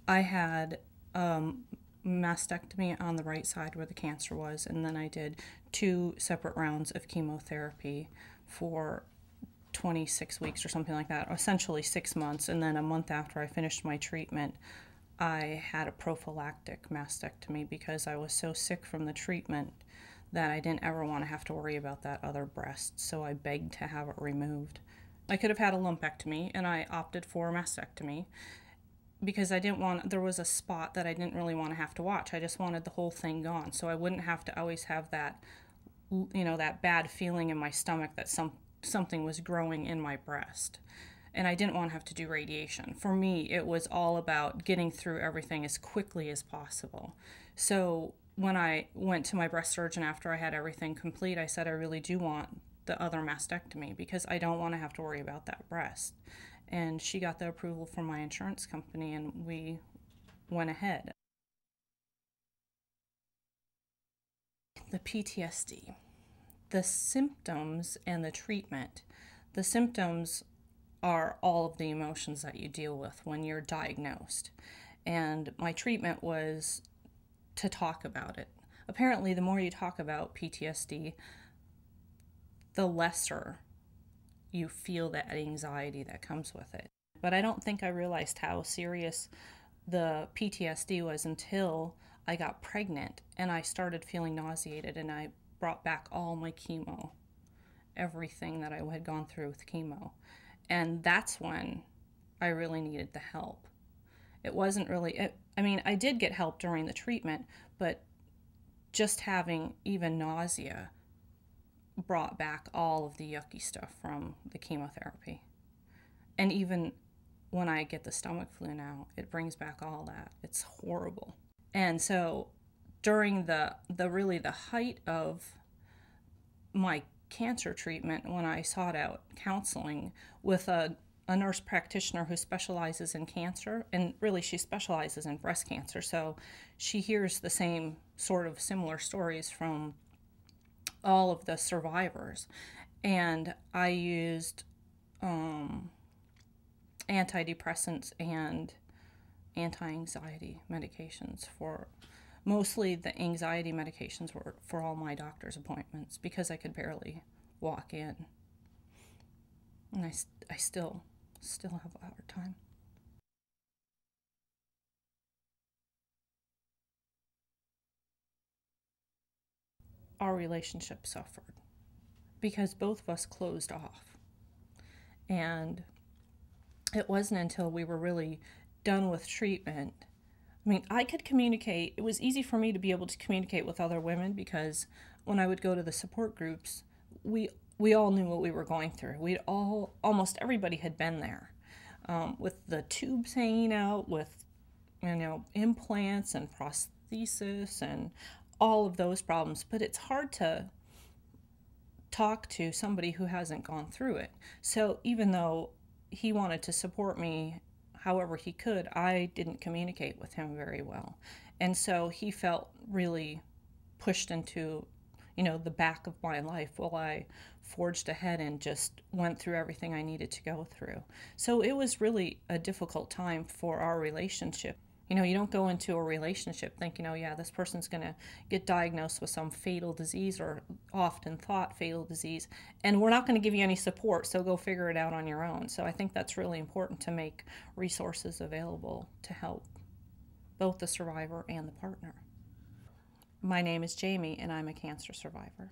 I had mastectomy on the right side where the cancer was, and then I did 2 separate rounds of chemotherapy for 26 weeks or something like that, essentially 6 months. And then a month after I finished my treatment, I had a prophylactic mastectomy because I was so sick from the treatment that I didn't ever want to have to worry about that other breast, so I begged to have it removed. I could have had a lumpectomy, and I opted for a mastectomy because I didn't want, there was a spot that I didn't really want to have to watch. I just wanted the whole thing gone, so I wouldn't have to always have that, that bad feeling in my stomach that something was growing in my breast. And I didn't want to have to do radiation. For me, it was all about getting through everything as quickly as possible. So when I went to my breast surgeon after I had everything complete, I said I really do want the other mastectomy because I don't want to have to worry about that breast. And she got the approval from my insurance company, and we went ahead. The PTSD, the symptoms and the treatment. The symptoms are all of the emotions that you deal with when you're diagnosed. And my treatment was to talk about it. Apparently, the more you talk about PTSD, the lesser you feel that anxiety that comes with it. But I don't think I realized how serious the PTSD was until I got pregnant and I started feeling nauseated, and I brought back all my chemo, everything that I had gone through with chemo. And that's when I really needed the help. It wasn't really, I did get help during the treatment, but just having even nausea brought back all of the yucky stuff from the chemotherapy. And even when I get the stomach flu now, it brings back all that. It's horrible. And so during the height of my cancer treatment, when I sought out counseling with a nurse practitioner who specializes in cancer, and really she specializes in breast cancer, so she hears the same sort of similar stories from all of the survivors. And I used antidepressants and anti-anxiety medications for, mostly the anxiety medications were for all my doctor's appointments because I could barely walk in. And I still have a hard time. Our relationship suffered because both of us closed off. And it wasn't until we were really done with treatment. I could communicate. It was easy for me to be able to communicate with other women because when I would go to the support groups, we all knew what we were going through. Almost everybody had been there, with the tubes hanging out, with implants and prosthesis and all of those problems. But it's hard to talk to somebody who hasn't gone through it. So even though he wanted to support me however he could, I didn't communicate with him very well. And so he felt really pushed into, the back of my life while I forged ahead and just went through everything I needed to go through. So it was really a difficult time for our relationship. You don't go into a relationship thinking, oh yeah, this person's going to get diagnosed with some fatal disease or often thought fatal disease, and we're not going to give you any support, so go figure it out on your own. So I think that's really important to make resources available to help both the survivor and the partner. My name is Jamie, and I'm a cancer survivor.